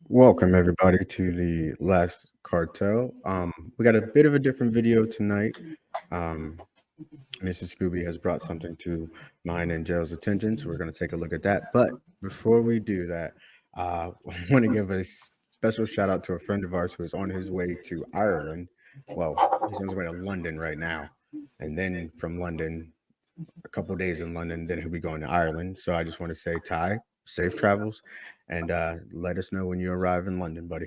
Welcome everybody to the last Cartel. We got a bit of a different video tonight. Mrs. Scooby has brought something to mine and JEL's attention, so we're going to take a look at that. But before we do that, I want to give a special shout out to a friend of ours who is on his way to Ireland. Well, he's on his way to London right now, and then from London, a couple of days in London, then he'll be going to Ireland. So I just want to say, Ty, safe travels, and let us know when you arrive in London, buddy.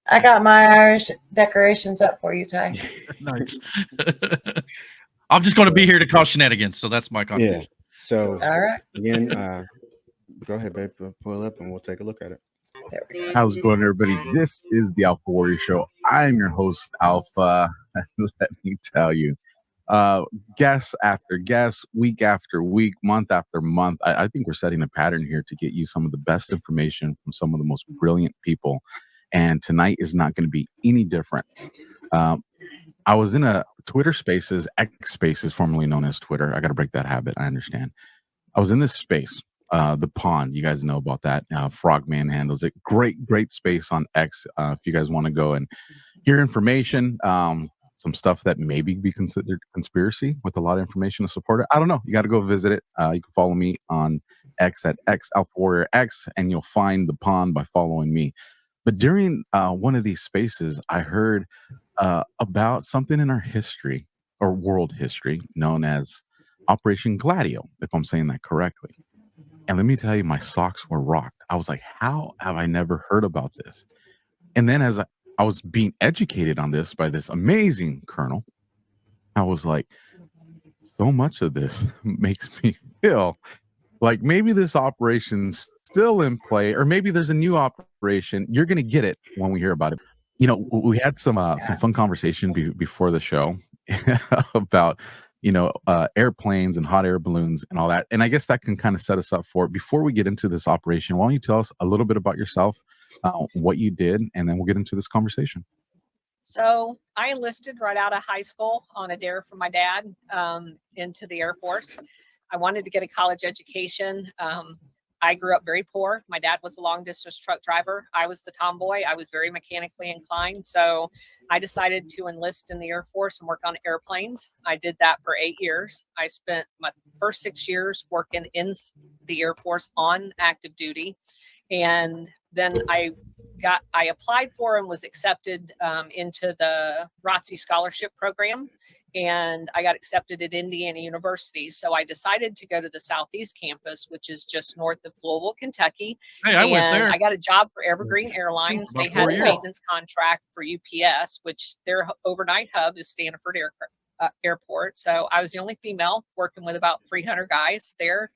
I got my Irish decorations up for you, Ty. Nice. I'm just going to be here to cause shenanigans, so that's my contribution. Yeah. So, all right. Again, go ahead, babe. Pull up and we'll take a look at it. How's it going, everybody? This is the Alpha Warrior Show. I'm your host, Alpha. Let me tell you, guest after guest, week after week, month after month, I think we're setting a pattern here to get you some of the best information from some of the most brilliant people. And tonight is not going to be any different. I was in a Twitter Spaces, X Spaces, formerly known as Twitter. I got to break that habit. I understand. I was in this space, the pond. You guys know about that. Frogman handles it. Great space on X. If you guys want to go and hear information, some stuff that maybe be considered conspiracy with a lot of information to support it. I don't know. You got to go visit it. You can follow me on X at X Alpha Warrior X, and you'll find the pond by following me. But during one of these spaces, I heard about something in our history or world history known as Operation Gladio, if I'm saying that correctly. And let me tell you, my socks were rocked. I was like, how have I never heard about this? And then as I was being educated on this by this amazing colonel, I was like, so much of this makes me feel like maybe this operation's still in play, or maybe there's a new operation. You're going to get it when we hear about it. You know, we had some fun conversation before the show about, airplanes and hot air balloons and all that. And I guess that can kind of set us up for it. Before we get into this operation, why don't you tell us a little bit about yourself, what you did, and then we'll get into this conversation. So I enlisted right out of high school on a dare from my dad into the Air Force. I wanted to get a college education. I grew up very poor. My dad was a long distance truck driver. I was the tomboy. I was very mechanically inclined. So I decided to enlist in the Air Force and work on airplanes. I did that for 8 years. I spent my first 6 years working in the Air Force on active duty. And then I applied for and was accepted into the ROTC scholarship program. And I got accepted at Indiana University. So I decided to go to the Southeast campus, which is just north of Louisville, Kentucky. Hey, I went there. I got a job for Evergreen Airlines. They had a maintenance contract for UPS, which their overnight hub is Stanford Airport. So I was the only female working with about 300 guys there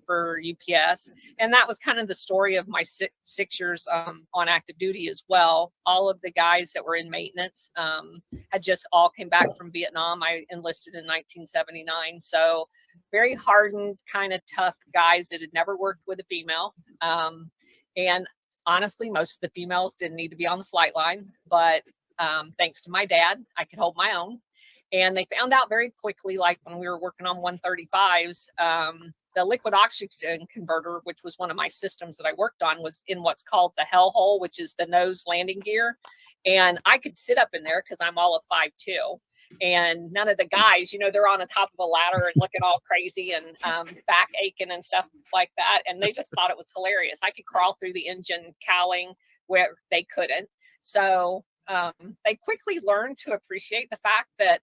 for UPS. And that was kind of the story of my six years on active duty as well. All of the guys that were in maintenance had just all came back from Vietnam. I enlisted in 1979. So very hardened, kind of tough guys that had never worked with a female. And honestly, most of the females didn't need to be on the flight line. But thanks to my dad, I could hold my own. And they found out very quickly, like when we were working on 135s, the liquid oxygen converter, which was one of my systems that I worked on, was in what's called the hell hole, which is the nose landing gear. And I could sit up in there because I'm all of 5'2". And none of the guys, they're on the top of a ladder and looking all crazy and back aching and stuff like that. And they just thought it was hilarious. I could crawl through the engine cowling where they couldn't. So they quickly learned to appreciate the fact that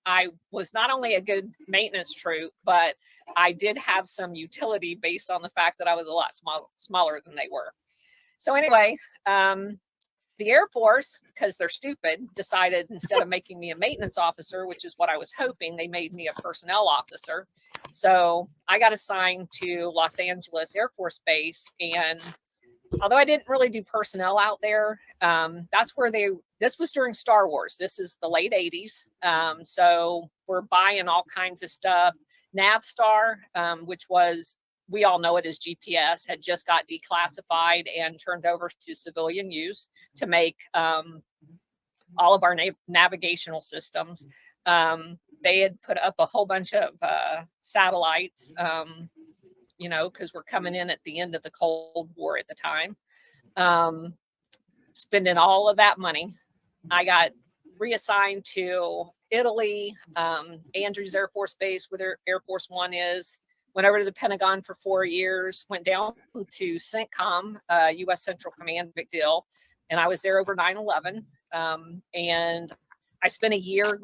I was not only a good maintenance troop, but I did have some utility based on the fact that I was a lot smaller than they were. So anyway, the Air Force, because they're stupid, decided instead of making me a maintenance officer, which is what I was hoping, they made me a personnel officer. So I got assigned to Los Angeles Air Force Base, and although I didn't really do personnel out there, that's where this was during Star Wars. This is the late 80s. So we're buying all kinds of stuff. Navstar, which was, we all know it as GPS, had just got declassified and turned over to civilian use to make all of our navigational systems. They had put up a whole bunch of satellites, because we're coming in at the end of the Cold War at the time. Spending all of that money. I got reassigned to Italy, Andrews Air Force Base, where Air Force One is. Went over to the Pentagon for 4 years, went down to CENTCOM, U.S. Central Command, big deal. And I was there over 9/11. And I spent a year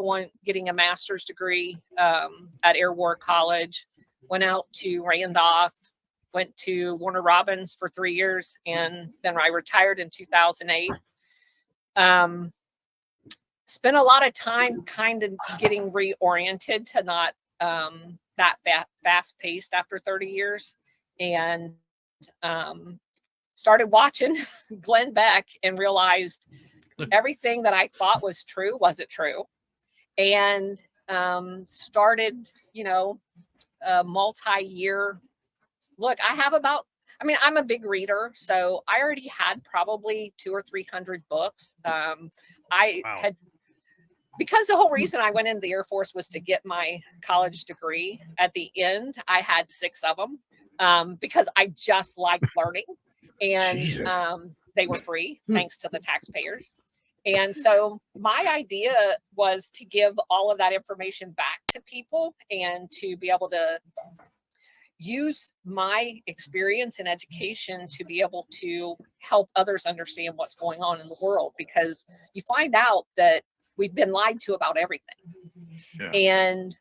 getting a master's degree at Air War College, went out to Randolph, went to Warner Robins for 3 years, and then I retired in 2008. Spent a lot of time kind of getting reoriented to not that fast paced after 30 years, and started watching Glenn Beck and realized everything that I thought was true wasn't true, and started, a multi-year look. I'm a big reader, so I already had probably 200 or 300 books. Because the whole reason I went into the Air Force was to get my college degree. At the end, I had 6 of them because I just liked learning, and they were free thanks to the taxpayers. And so my idea was to give all of that information back to people and to be able to use my experience in education to be able to help others understand what's going on in the world, because you find out that we've been lied to about everything. Yeah. And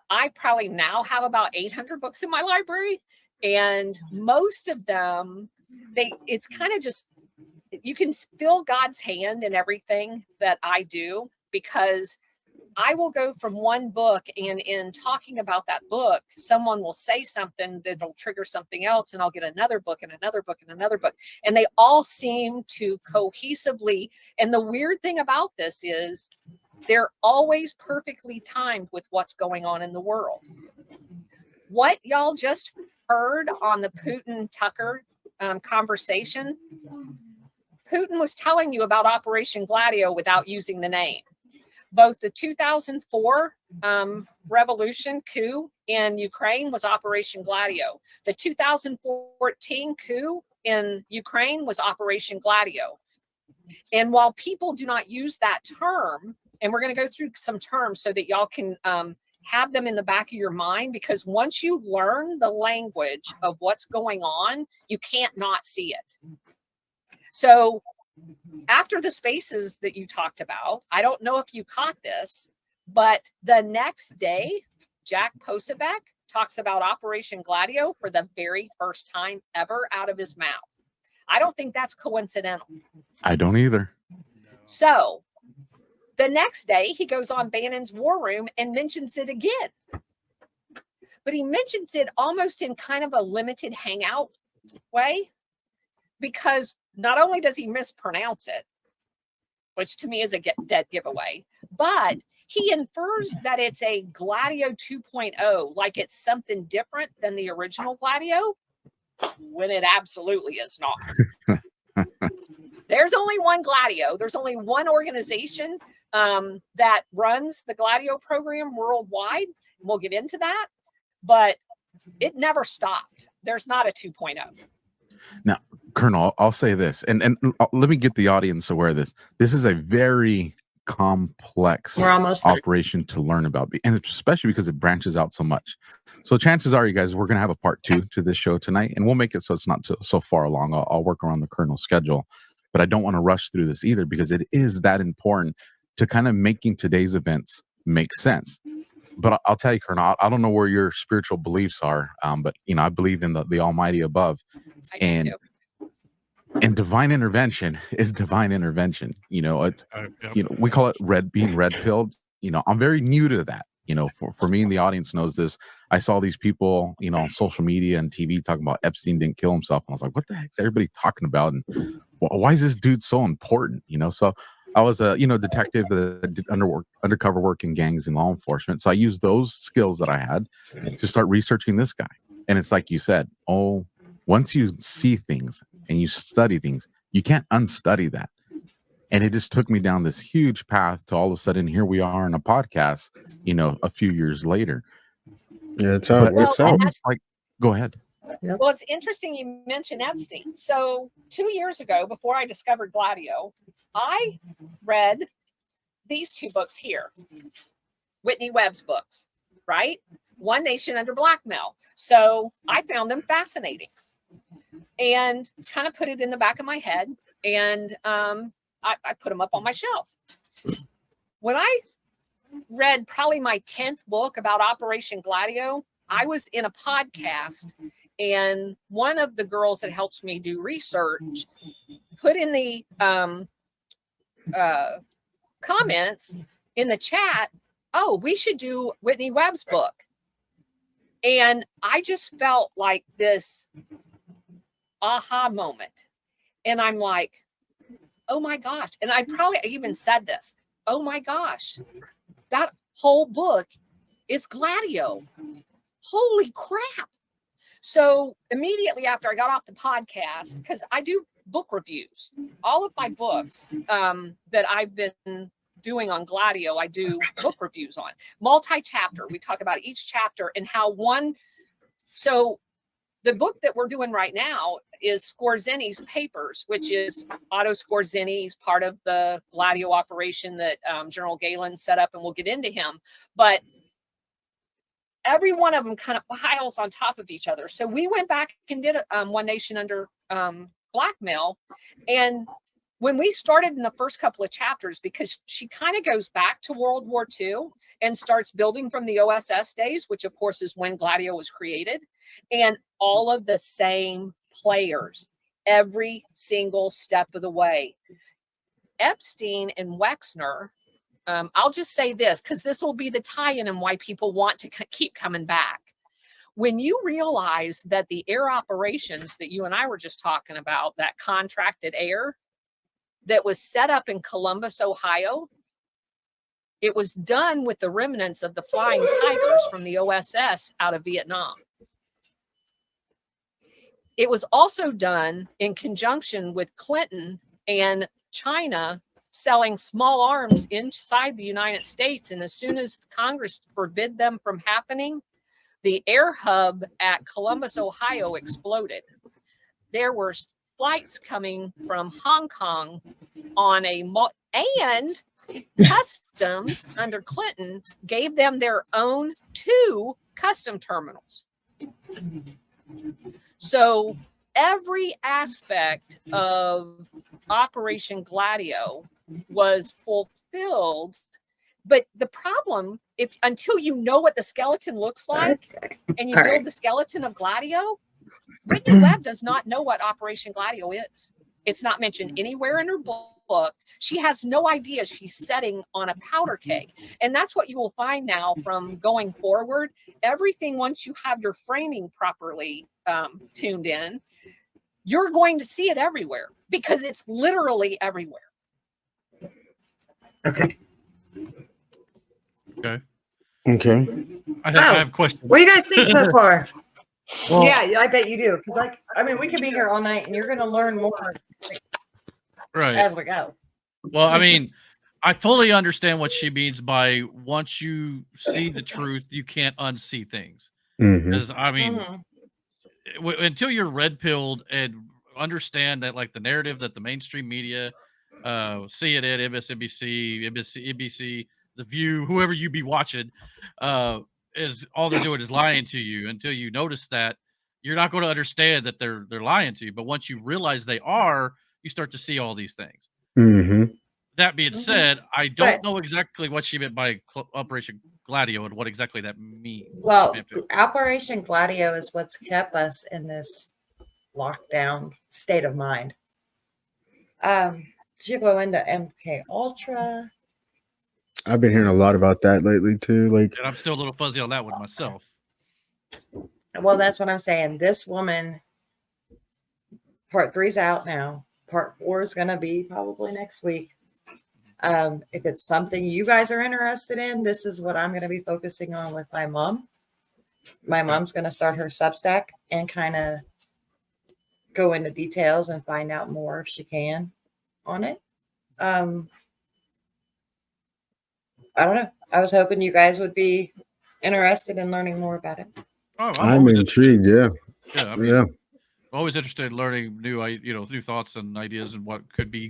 I probably now have about 800 books in my library, and most of them, it's kind of just, you can feel God's hand in everything that I do, because I will go from one book, and in talking about that book, someone will say something that'll trigger something else, and I'll get another book and another book and another book. And they all seem to cohesively. And the weird thing about this is they're always perfectly timed with what's going on in the world. What y'all just heard on the Putin-Tucker conversation, Putin was telling you about Operation Gladio without using the name. Both the 2004 revolution coup in Ukraine was Operation Gladio. The 2014 coup in Ukraine was Operation Gladio. And while people do not use that term, and we're going to go through some terms so that y'all can have them in the back of your mind, because once you learn the language of what's going on, you can't not see it. So after the spaces that you talked about, I don't know if you caught this, but the next day, Jack Posebek talks about Operation Gladio for the very first time ever out of his mouth. I don't think that's coincidental. I don't either. So the next day, he goes on Bannon's War Room and mentions it again. But he mentions it almost in kind of a limited hangout way, because not only does he mispronounce it, which to me is a dead giveaway, but he infers that it's a Gladio 2.0, like it's something different than the original Gladio, when it absolutely is not. There's only one Gladio. There's only one organization that runs the Gladio program worldwide. We'll get into that, but it never stopped. There's not a 2.0. Now, Colonel, I'll say this, and let me get the audience aware of this. This is a very complex operation to learn about, and especially because it branches out so much. So chances are, you guys, we're going to have a part 2 to this show tonight, and we'll make it so it's not so far along. I'll work around the Colonel's schedule, but I don't want to rush through this either, because it is that important to kind of making today's events make sense. But I'll tell you, Colonel, I don't know where your spiritual beliefs are, but I believe in the Almighty above, and divine intervention is divine intervention. It's we call it being red pilled. I'm very new to that. For me, and the audience knows this. I saw these people, on social media and TV talking about Epstein didn't kill himself, and I was like, what the heck is everybody talking about? And why is this dude so important? So I was a detective that did undercover work in gangs and law enforcement. So I used those skills that I had to start researching this guy. And it's like you said, once you see things and you study things, you can't unstudy that. And it just took me down this huge path to all of a sudden here we are in a podcast, a few years later. Yeah, it's how it But works it's out. almost like, go ahead. Well, it's interesting you mentioned Epstein. So 2 years ago, before I discovered Gladio, I read these two books here, Whitney Webb's books, right? One Nation Under Blackmail. So I found them fascinating and kind of put it in the back of my head. And I put them up on my shelf. When I read probably my 10th book about Operation Gladio, I was in a podcast, and one of the girls that helps me do research put in the comments in the chat, oh, we should do Whitney Webb's book. And I just felt like this aha moment. And I'm like, oh my gosh. And I probably even said this, oh my gosh, that whole book is Gladio. Holy crap. So immediately after I got off the podcast, because I do book reviews, all of my books that I've been doing on Gladio, I do book reviews on. Multi-chapter, we talk about each chapter and how one, so the book that we're doing right now is Scorzini's Papers, which is Otto Scorzini's part of the Gladio operation that General Galen set up, and we'll get into him. But every one of them kind of piles on top of each other. So we went back and did One Nation Under Blackmail. And when we started in the first couple of chapters, because she kind of goes back to World War II and starts building from the OSS days, which of course is when Gladio was created, and all of the same players every single step of the way. Epstein and Wexner, I'll just say this, because this will be the tie-in and why people want to keep coming back. When you realize that the air operations that you and I were just talking about, that contracted air that was set up in Columbus, Ohio, it was done with the remnants of the Flying Tigers from the OSS out of Vietnam. It was also done in conjunction with Clinton and China selling small arms inside the United States. And as soon as Congress forbid them from happening, the air hub at Columbus, Ohio exploded. There were flights coming from Hong Kong on and Customs under Clinton gave them their own 2 custom terminals. So every aspect of Operation Gladio was fulfilled. But the problem, until you know what the skeleton looks like and you build the skeleton of Gladio, Whitney Webb does not know what Operation Gladio is. It's not mentioned anywhere in her book. She has no idea she's setting on a powder keg. And that's what you will find now from going forward. Everything, once you have your framing properly tuned in, you're going to see it everywhere because it's literally everywhere. Okay. Okay. Okay. I have questions. What do you guys think so far? Well, Yeah, I bet you do. Because, we could be here all night, and you're going to learn more right. as we go. Well, I mean, I fully understand what she means by once you see the truth, you can't unsee things. Mm-hmm. Because I mean, until you're red pilled and understand that, like the narrative that the mainstream media, CNN, MSNBC, NBC, The View, whoever you be watching, is all they're doing is lying to you. Until you notice that, you're not going to understand that they're lying to you. But once you realize they are, you start to see all these things. Mm-hmm. That being said, I don't know exactly what she meant by Operation Gladio and what exactly that means. Well, Operation Gladio is what's kept us in this lockdown state of mind. She'll go into MK Ultra. I've been hearing a lot about that lately too. Like, and I'm still a little fuzzy on that one myself. Well, that's what I'm saying. This woman, part 3's out now. Part 4 is going to be probably next week. If it's something you guys are interested in, this is what I'm going to be focusing on with my mom. My mom's going to start her Substack and kind of go into details and find out more if she can on it. I don't know. I was hoping you guys would be interested in learning more about it. Oh, I'm always intrigued. Yeah. Yeah, I mean, Yeah. always interested in learning new thoughts and ideas and what could be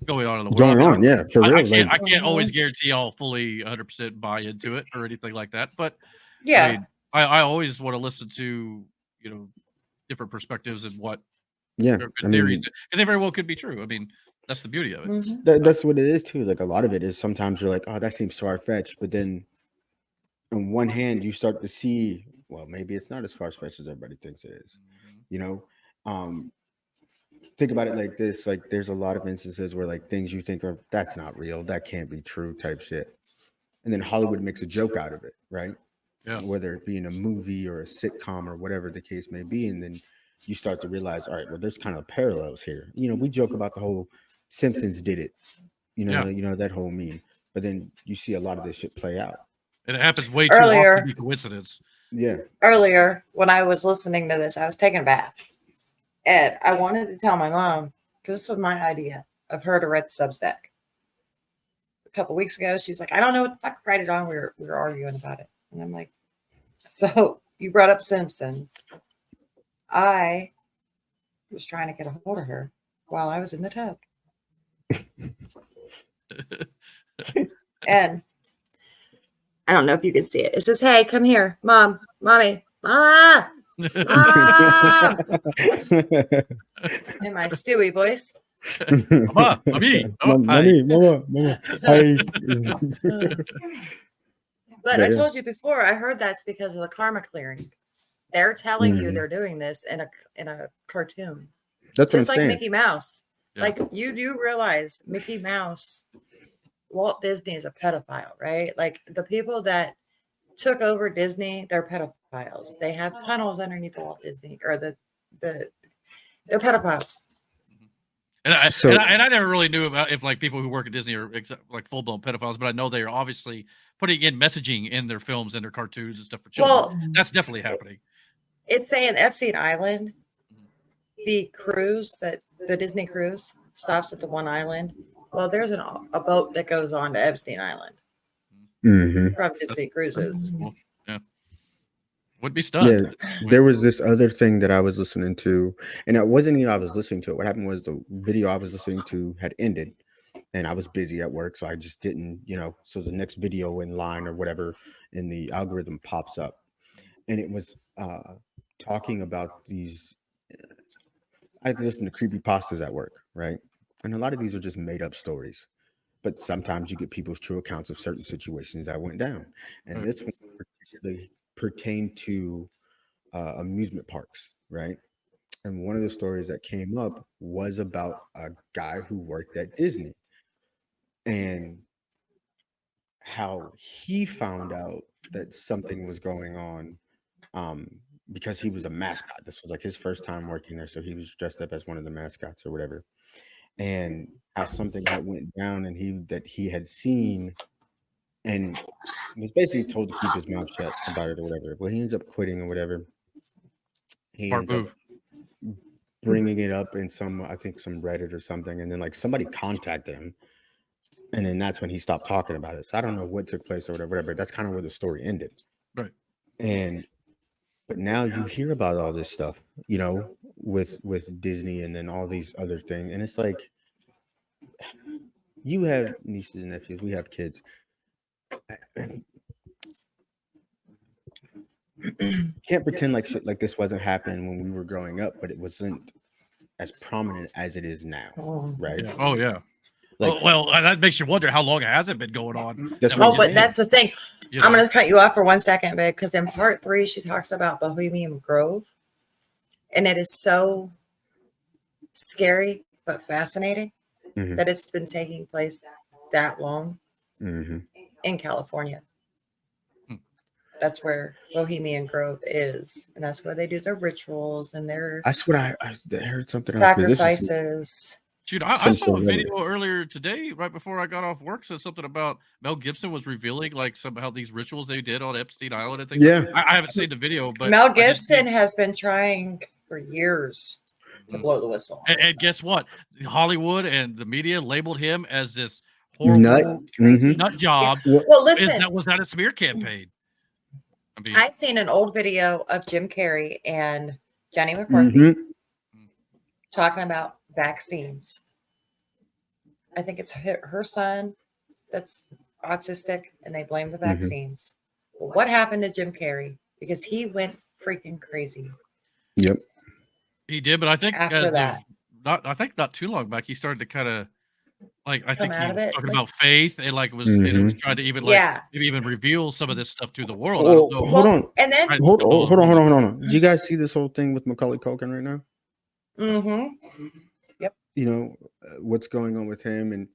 going on in the world. Going I mean, on. Yeah. For real. Like, I can't always guarantee I'll fully 100% buy into it or anything like that. But I Yeah. mean, I always want to listen to different perspectives and what yeah. are I good theories mean, because they very well could be true. I mean, that's the beauty of it. Mhm. that's what it is too. Like a lot of it is sometimes you're like, oh, that seems far fetched, but then on one hand you start to see, well, maybe it's not as far fetched as everybody thinks it is. You know, think about it like this: like there's a lot of instances where like things you think are that's not real, that can't be true, type shit, and then Hollywood makes a joke out of it, right? Yeah. Whether it be in a movie or a sitcom or whatever the case may be, and then you start to realize, all right, well, there's kind of parallels here. We joke about the whole Simpsons did it, Yeah. that whole meme, but then you see a lot of this shit play out. And it happens way too often Earlier. to be coincidence. Yeah. Earlier, when I was listening to this, I was taking a bath. And I wanted to tell my mom, because this was my idea of her to write the Substack. A couple weeks ago, she's like, I don't know what the fuck to write it on. We were arguing about it. And I'm like, so you brought up Simpsons. I was trying to get a hold of her while I was in the tub. And I don't know if you can see it. It says, hey, come here. Mommy, Mama. Ah! In my Stewie voice. Mama, mommy, Mama. Hi. But I told you before, I heard that's because of the karma clearing. They're telling you they're doing this in a cartoon. That's what I'm Just like saying. Mickey Mouse. Yeah. Like you do realize Mickey Mouse, Walt Disney is a pedophile, right? Like the people that took over Disney, they're pedophiles. They have tunnels underneath the Walt Disney or they're pedophiles. And I never really knew about if like people who work at Disney are like full blown pedophiles, but I know they are obviously putting in messaging in their films and their cartoons and stuff for children. Well, that's definitely happening. it's saying Epstein Island, the cruise that the Disney cruise stops at the one island. Well, there's a boat that goes on to Epstein Island from Disney Cruises. Well, yeah, would be stunned. Yeah, there was this other thing that I was listening to, and it wasn't even I was listening to it. What happened was the video I was listening to had ended, and I was busy at work, so I just didn't, so the next video in line or whatever in the algorithm pops up, and it was talking about these. I listen to creepypastas at work, right? And a lot of these are just made up stories, but sometimes you get people's true accounts of certain situations that went down, and this one particularly pertained to amusement parks, right? And one of the stories that came up was about a guy who worked at Disney and how he found out that something was going on because he was a mascot. This was like his first time working there, so he was dressed up as one of the mascots or whatever. And how something that went down and he had seen and was basically told to keep his mouth shut about it or whatever. Well, he ends up quitting or whatever. He ends up bringing it up in some Reddit or something, and then like somebody contacted him, and then that's when he stopped talking about it. So I don't know what took place or whatever. That's kind of where the story ended. Right. But now you hear about all this stuff, with Disney and then all these other things, and it's like you have nieces and nephews, we have kids. Can't pretend like shit like this wasn't happening when we were growing up, but it wasn't as prominent as it is now, right? Yeah. Oh yeah. Like, well, that makes you wonder how long it hasn't been going on. That's Oh, but that's the thing. You I'm know. going to cut you off for 1 second, babe, because in part 3, she talks about Bohemian Grove, and it is so scary but fascinating that it's been taking place that long in California. That's where Bohemian Grove is, and that's where they do their rituals and their that's what I heard something sacrifices. Dude, I saw a video earlier today, right before I got off work, said something about Mel Gibson was revealing like somehow these rituals they did on Epstein Island and things. Yeah. I haven't seen the video, but Mel Gibson has been trying for years to blow the whistle. on And, this and stuff. guess what? Hollywood and the media labeled him as this Nut. horrible Mhm. nut job. Well, listen, That was that a smear campaign? I mean, I seen an old video of Jim Carrey and Jenny McCarthy Mhm. talking about vaccines. I think it's her son that's autistic, and they blame the vaccines. Well, what happened to Jim Carrey? Because he went freaking crazy Yep. he did, but I think after that. not too long back, he started to kind of like I Come think out he of was it, talking like- about faith and like was and it was Mhm. trying to even Yeah. maybe even reveal some of this stuff to the world. I don't know. Hold on. And then, I- Hold oh, on. Do you guys see this whole thing with Macaulay Culkin right now? You know, what's going on with him and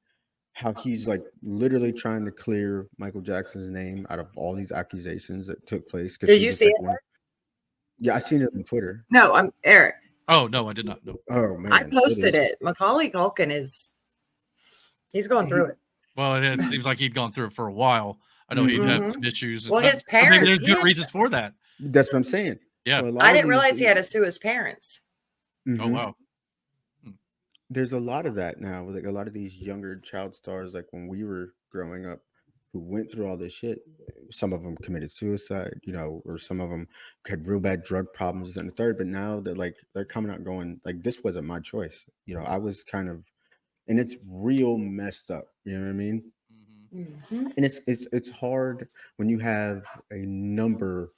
how he's like literally trying to clear Michael Jackson's name out of all these accusations that took place. 'Cause Did he you was, see like, it? one- Yeah, I seen it on Twitter. No, I'm Eric. Oh no, I did not know. Oh man, I posted is- it. Macaulay Culkin he's going through it. Well, it seems like he'd gone through it for a while. I know he'd had some issues. Well, his but maybe parents- there's he good had reasons for that. That's what I'm saying. Yeah. So a lot I of didn't these- realize he had to sue his parents. Oh Mhm. wow. There's a lot of that now. Like a lot of these younger child stars, like when we were growing up, who went through all this shit. Some of them committed suicide, you know, or some of them had real bad drug problems and the third. But now they're coming out going like, this wasn't my choice. You know, I was kind of, and it's real messed up. You know what I mean? Mhm. And it's hard when you have a number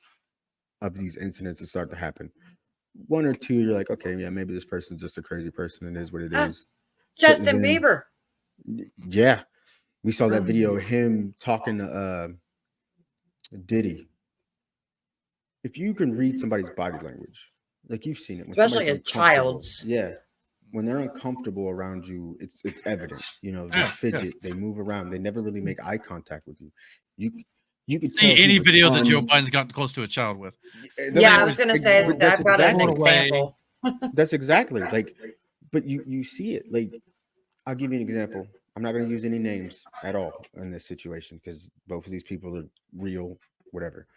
of these incidents that start to happen. One or two, you're like, okay, yeah, maybe this person's just a crazy person and it is what it Ah. is. Justin then- Bieber. Yeah. We saw that video of him talking to Diddy. If you can read somebody's body language, like you've seen it, when Especially somebody's a uncomfortable, child's. yeah. When they're uncomfortable around you, it's evident. You know, they Yeah, yeah. fidget, they move around, they never really make eye contact with you. You could tell See he any was video that Joe un- Biden's gotten close to a child with. Yeah, I was going to say But that I've got an exactly- example. That's exactly like, but you see it. Like, I'll give you an example. I'm not going to use any names at all in this situation because both of these people are real, whatever.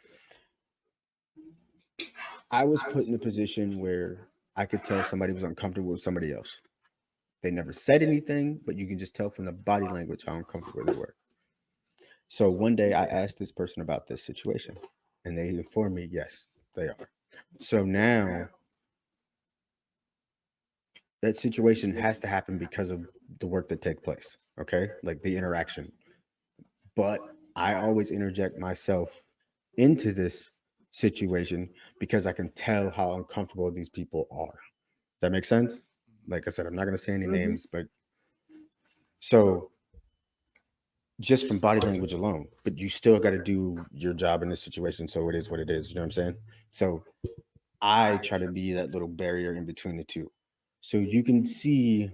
I was put in a position where I could tell somebody was uncomfortable with somebody else. They never said anything, but you can just tell from the body language how uncomfortable they were. So one day I asked this person about this situation, and they informed me, yes, they are. So now that situation has to happen because of the work that take place. Okay. Like the interaction. But I always interject myself into this situation because I can tell how uncomfortable these people are. Does that make sense? Like I said, I'm not going to say any names, but so just from body language alone, but you still got to do your job in this situation. So it is what it is. You know what I'm saying? So I try to be that little barrier in between the two. So you can see,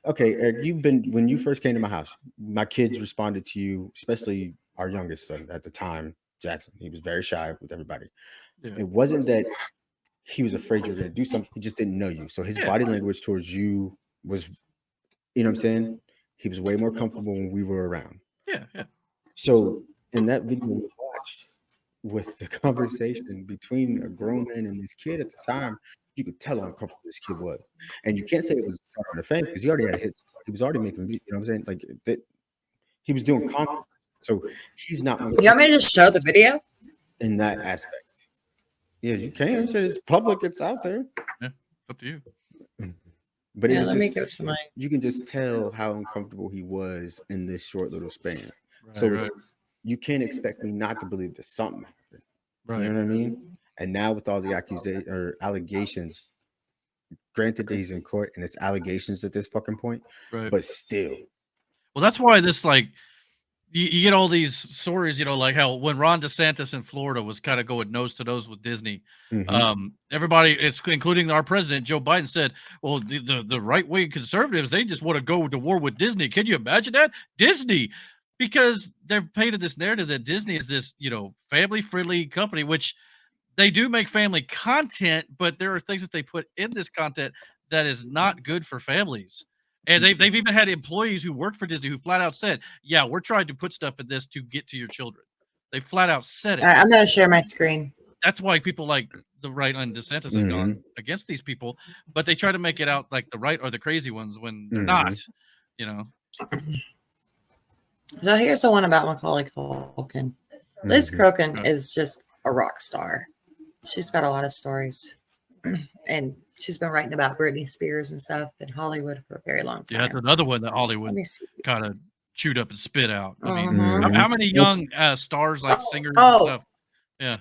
okay, Eric, when you first came to my house, my kids responded to you, especially our youngest son at the time, Jackson. He was very shy with everybody. Yeah. It wasn't that he was afraid you were going to do something. He just didn't know you. So his body language towards you was, you know what I'm saying? He was way more comfortable when we were around. Yeah. So in that video we watched with the conversation between a grown man and this kid at the time, you could tell how uncomfortable this kid was. And you can't say it was talking to fame because he already had a hit. He was already making, you know what I'm saying? Like that, he was doing content. So he's not You want me to just show the video? in that aspect. Yeah, you can. It's public, it's out there. Up to you. But it Yeah, was let me just, go to my. you can just tell how uncomfortable he was in this short little span. Right, So right, you can't expect me not to believe that something happened. right. You know what I mean? And now with all the allegations, granted that he's in court and it's allegations at this fucking point, Right. but still. Well, that's why this like you get all these stories, you know, like how when Ron DeSantis in Florida was kind of going nose to nose with Disney, Mhm. everybody, it's including our president Joe Biden, said, "Well, the right wing conservatives, they just want to go to war with Disney." Can you imagine that? Disney, because they've painted this narrative that Disney is this, you know, family friendly company, which they do make family content, but there are things that they put in this content that is not good for families. And they've even had employees who work for Disney who flat out said, "Yeah, we're trying to put stuff in this to get to your children." They flat out said it. All right, I'm going to share my screen. that's why people like the right on DeSantis has gone against these people, but they try to make it out like the right are the crazy ones when they're not, you know. So here's the one about Macaulay Culkin. Liz Crokin is just a rock star. She's got a lot of stories, and she's been writing about Britney Spears and stuff in Hollywood for a very long time. Yeah, that's another one that Let Hollywood me see. kind of chewed up and spit out. I mean, Mhm. how many young stars like singers and Oh. stuff? Yeah.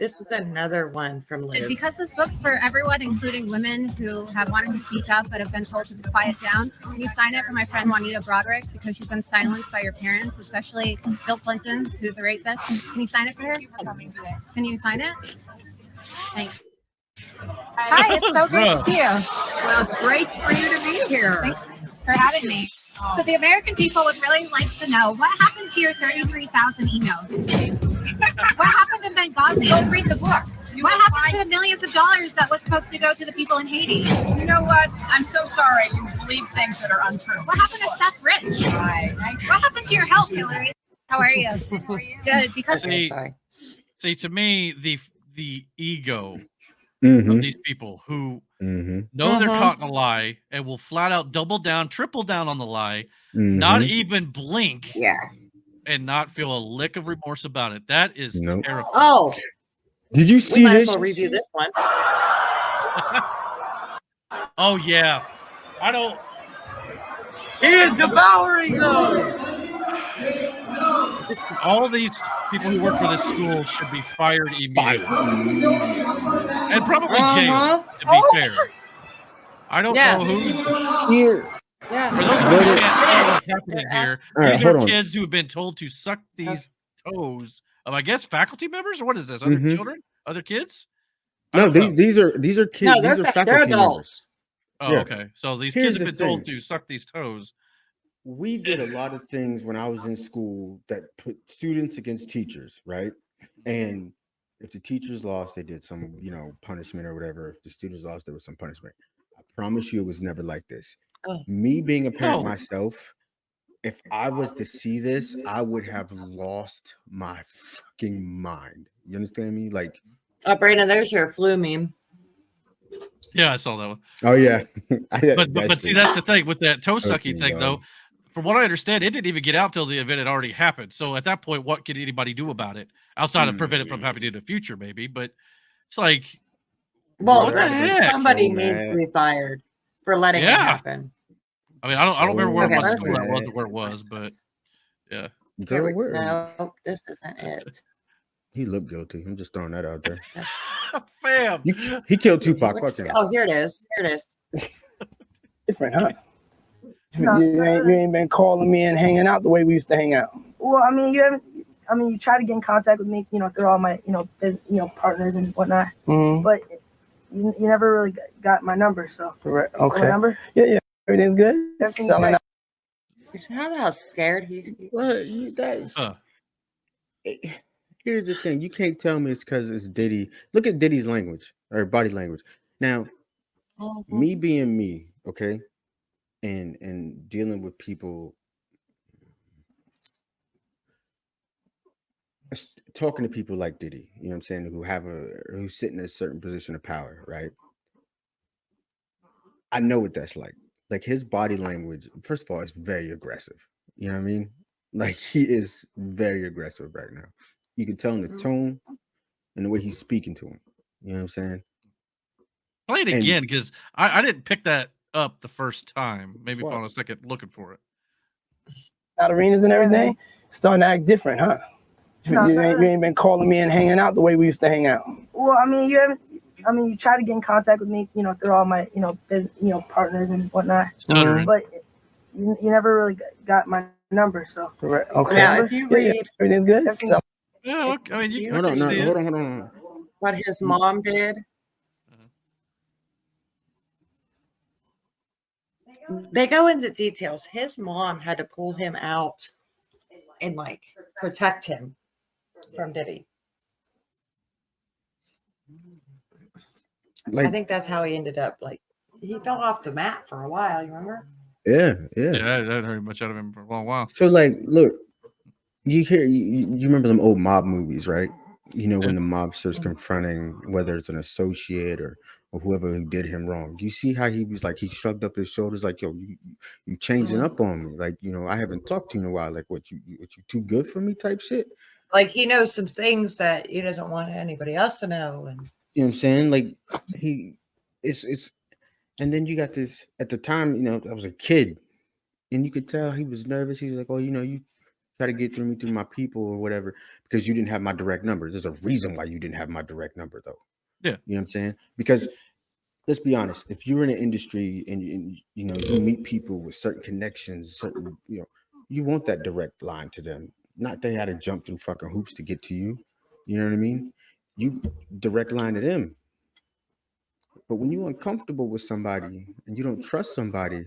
This is another one from Liz. Because this book's for everyone, including women who have wanted to speak up but have been told to quiet down. Can you sign it for my friend Juanita Broderick because she's been silenced by her parents, especially Bill Clinton, who's a rapist? Can you sign it for her? Can you sign it? Thanks. Hi, it's so great to see you. Well, it's great for you to be here. Thanks for having me. So the American people would really like to know what happened to your 33,000 emails. What happened in Benghazi? Go read the book. What happened to the millions of dollars that was supposed to go to the people in Haiti? You know what? I'm so sorry you believe things that are untrue. What happened to Seth Rich? What happened to your health, Hillary? How are you? Good. Because See, to me, the ego of these people who know they're caught in a lie and will flat out double down, triple down on the lie, not even blink, and not feel a lick of remorse about it. That is terrifying. Oh, did you see we might this? as well review this one. Oh yeah, I don't. He is devouring those. All these people who work for this school should be fired immediately, and probably jailed. To be fair, I don't know who here. Yeah. For those who can't see what's happening here, Right, these are kids who have been told to suck these toes of, I guess, faculty members, or what is this? Other children, other kids? No, these are kids. No, these are faculty they're members. adults. Oh, Yeah. okay. So these Here's kids have the been told thing. to suck these toes. We did a lot of things when I was in school that put students against teachers, right? And if the teachers lost, they did some, punishment or whatever. If the students lost, there was some punishment. I promise you, it was never like this. Me being a parent myself, if I was to see this, I would have lost my fucking mind. You understand me? Like, Oh, Brandon, there's your flu meme. Yeah, I saw that one. oh yeah. But see, that's the thing with that toe sucking thing, though. From what I understand, it didn't even get out till the event had already happened. So at that point, what could anybody do about it outside of prevent it from happening in the future, maybe? But it's like, Well, what the heck? somebody needs to be fired for letting it happen. I mean, I don't remember where Okay, it was, let's school see. that was, or where it was, but yeah. No, this isn't it. He looked guilty. I'm just throwing that out there. Fam. He killed Tupac. Fuck him. Oh, here it is. Here it is. Different, huh? You ain't been calling me and hanging out the way we used to hang out. Well, I mean, you try to get in contact with me, through all my, partners and whatnot. But you never really got my number, so. Correct. Okay. My number? Yeah. Everything's good. Everything's Selling great. out. You see how scared he is? Well, you guys. Here's the thing. You can't tell me it's because it's Diddy. Look at Diddy's language or body language. Now, me being me, okay, and dealing with people, talking to people like Diddy, you know what I'm saying, who sit in a certain position of power, right? I know what that's like. Like his body language, first of all, is very aggressive. You know what I mean? Like he is very aggressive right now. You can tell in the tone and the way he's speaking to him. You know what I'm saying? Play it again, because I didn't pick that up the first time. Maybe on a second looking for it. Out arenas and everything, starting to act different, huh? You ain't been calling me and hanging out the way we used to hang out. Well, I mean, you try to get in contact with me, through all my, partners and whatnot. Stuttering. But you never really got my number, so. Correct. Okay. Now, if you read everything's good. Yeah, I mean, you hold on. what his mom did, they go into details. His mom had to pull him out and protect him from Diddy. I think that's how he ended up. He fell off the map for a while. You remember? Yeah. I hadn't heard much out of him for a long while. So look, you remember them old mob movies, right? You know, Yeah. when the mobster's confronting whether it's an associate or whoever who did him wrong. Do you see how he was like, he shrugged up his shoulders like, yo, you changing up on me. Like, you know, I haven't talked to you in a while. Like, what you too good for me type shit? Like he knows some things that he doesn't want anybody else to know. And You know what I'm saying? Like it's and then you got this at the time, you know, I was a kid and you could tell he was nervous. He was like, oh, you know, you try to get through me through my people or whatever, because you didn't have my direct number. There's a reason why you didn't have my direct number though. Yeah. You know what I'm saying? Because let's be honest, if you're in an industry and you know, you meet people with certain connections, certain, you know, you want that direct line to them. Not they had to jump through fucking hoops to get to you. You know what I mean? You direct line to them. But when you're uncomfortable with somebody and you don't trust somebody,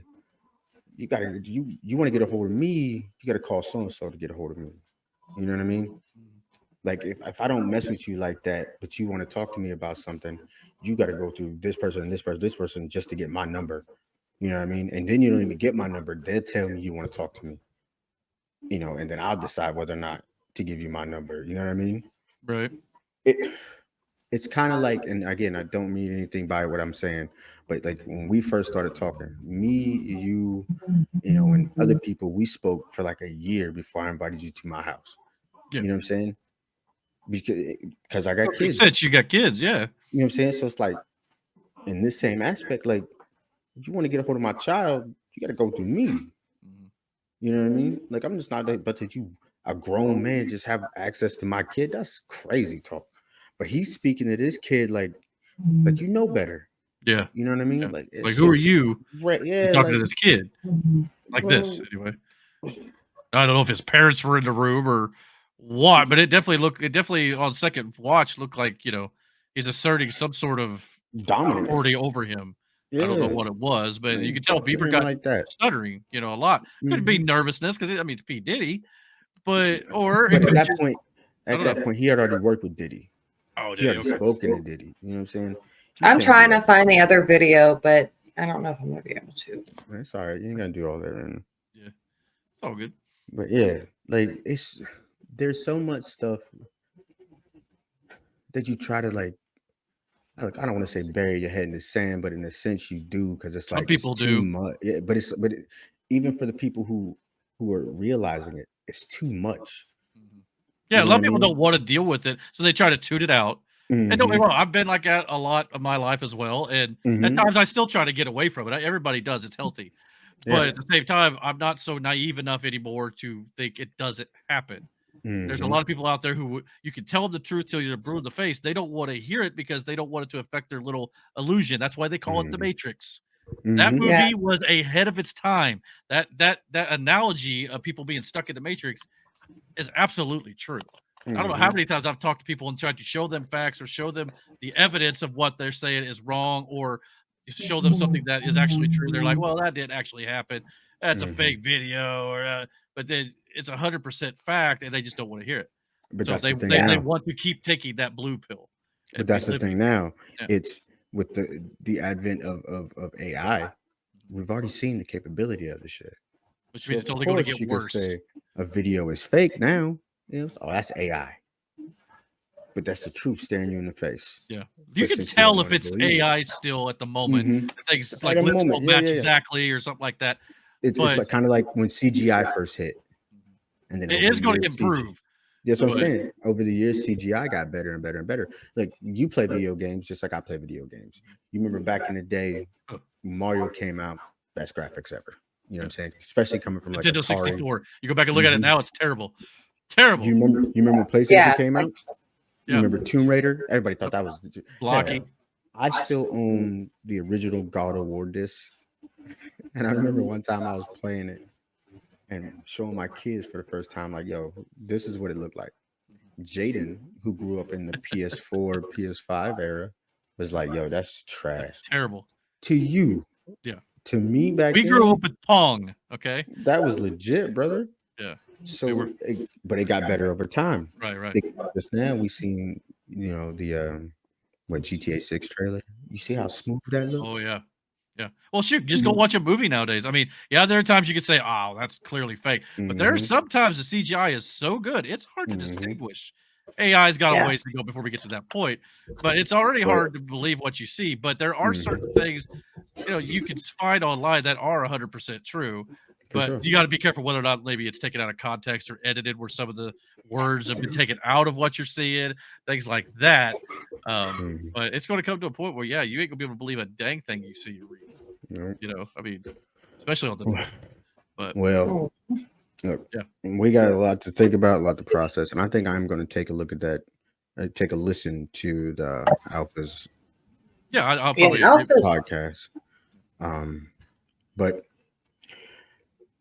you gotta you want to get a hold of me, you gotta call so and so to get a hold of me. You know what I mean? Like if I don't mess with you like that, but you want to talk to me about something, you got to go through this person and this person just to get my number. You know what I mean? And then you don't even get my number. They'll tell me you want to talk to me. You know, and then I'll decide whether or not to give you my number. You know what I mean? Right. It's kind of like, and again, I don't mean anything by what I'm saying, but like when we first started talking, me, you know, and other people, we spoke for like a year before I invited you to my house. Yeah. You know what I'm saying? Because I got Makes kids. sense. You got kids, yeah. You know what I'm saying? So it's like in this same aspect, like if you want to get a hold of my child, you got to go through me. You know what I mean? Like I'm just not that, but that you, a grown man, just have access to my kid. That's crazy talk. But he's speaking to this kid like you know better. Yeah. You know what I mean? Yeah. Like Who are you? Right? You're Yeah. talking Like to this kid like bro, this anyway. I don't know if his parents were in the room or what, but it definitely on second watch looked like, you know, he's asserting some sort of dominance. authority over him. Yeah. I don't know what it was, but you Man, could tell talk to Bieber him got like that. stuttering, you know, a lot. Could be nervousness because I mean it's P. Diddy, but or it But could at be that point, he had already worked with Diddy. Oh, He Diddy, already okay. spoken to Diddy. You know what I'm saying? I'm trying to find the other video, but I don't know if I'm gonna be able to. It's all right. You ain't gotta do all that. Man. Yeah, it's all good. But yeah, like there's so much stuff that you try to like I don't want to say bury your head in the sand, but in a sense you do, because it's Some like people it's too do. much. Yeah, even for the people who are realizing it, it's too much. Yeah, You a know lot what of I people mean? don't want to deal with it, so they try to tune it out. And don't get me Mhm. wrong, I've been like that a lot of my life as well, and at Mhm. times I still try to get away from it. Everybody does; it's healthy. But Yeah. at the same time, I'm not so naive enough anymore to think it doesn't happen. There's a Mhm. lot of people out there who you can tell them the truth till you're blue in the face. They don't want to hear it because they don't want it to affect their little illusion. That's why they call it the Mhm. Matrix. That Mhm. Yeah. movie was ahead of its time. That analogy of people being stuck in the Matrix is absolutely true. I don't know how Mhm. many times I've talked to people and tried to show them facts or show them the evidence of what they're saying is wrong, or show them something that is actually true. They're like, "Well, that didn't actually happen. That's a Mhm. fake video," or but then it's 100% fact, and they just don't want to hear it. But So that's the they thing they, they now. want to keep taking that blue pill But and be that's the living. thing now. Yeah. It's with the advent of AI, we've already seen the capability of the shit. Which So means of it's only going to course get you could worse. say a video is fake now. You know, oh, that's AI. But that's the truth staring you in the face. Yeah, you But can since you don't tell if want to it's believe it, AI still at the moment. Things at like a lips moment, don't yeah, match yeah, yeah. exactly or something like that. It's But like kind of like when CGI first hit, and then it over is the going to years, improve. That's what I'm But saying. Over the years, CGI got better and better and better. Like you play video games just like I play video games. You remember back in the day, Mario came out, best graphics ever. You know what I'm saying? Especially coming from like Nintendo Atari. 64. You go back and look at it Mhm. now, it's terrible. Terrible. You remember when PlayStation Yeah. came out? You Yeah. remember Tomb Raider? Everybody thought that was Blocking. Hell, I still own the original God of War disc. And I remember one time I was playing it and showing my kids for the first time, like, yo, this is what it looked like. Jaden, who grew up in the PS4, PS5 era, was like, yo, that's trash. That's terrible. To you. Yeah. To me back We then, grew up with Pong, okay? that was legit, brother. Yeah. So, but it got better over time. Right. Just now we seen, you know, the GTA 6 trailer. You see how smooth that looks? Oh, yeah. Yeah. Well, shoot, just go watch a movie nowadays. I mean, yeah, there are times you can say, "Oh, that's clearly fake," but there are Mhm. sometimes the CGI is so good, it's hard to Mhm. distinguish. AI's got Yeah. a ways to go before we get to that point, but it's already hard to believe what you see. But there are certain things, you can find online that are 100% true. For But sure. you got to be careful whether or not maybe it's taken out of context or edited, where some of the words have been taken out of what you're seeing, things like that. Mhm. But it's going to come to a point where, yeah, you ain't gonna be able to believe a dang thing you see or read. Right. I mean, especially on the news. But Well, look, Yeah. we got a lot to think about, a lot to process, and I think I'm going to take a look at that. Take a listen to the Alphas yeah, I'll Yeah, probably agree. Alphas. podcast. But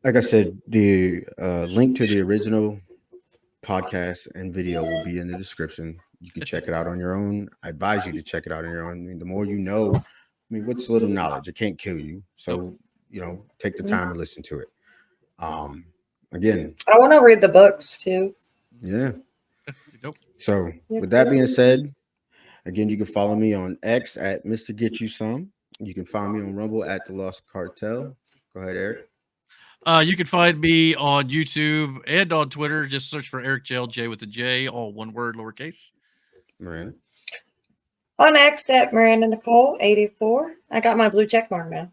like I said, the link to the original podcast and video will be in the description. You can check it out on your own. I advise you to check it out on your own. I mean, the more you know, I mean, what's little knowledge? It can't kill you. So, take the time and listen to it. Again, I want to read the books too. yeah. Nope. So with that being said, again, you can follow me on X at Mr. Get You Some. You can find me on Rumble at The Lost Cartel. Go ahead, Eric. You can find me on YouTube and on Twitter. Just search for Eric JEL, J with a J, all one word, lowercase. Miranda. On X at Miranda Nicole 84. I got my blue check mark now.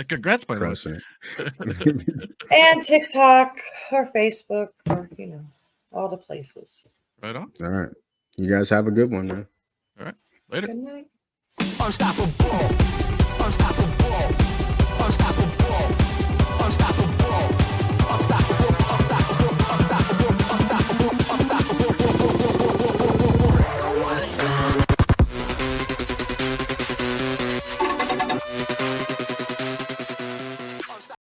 Congrats, by the way. Crushing it. And TikTok or Facebook or all the places. Right on. All right. You guys have a good one, man. All right. Later. Good night. Unstoppable. Unstoppable. Unstoppable. Unstoppable.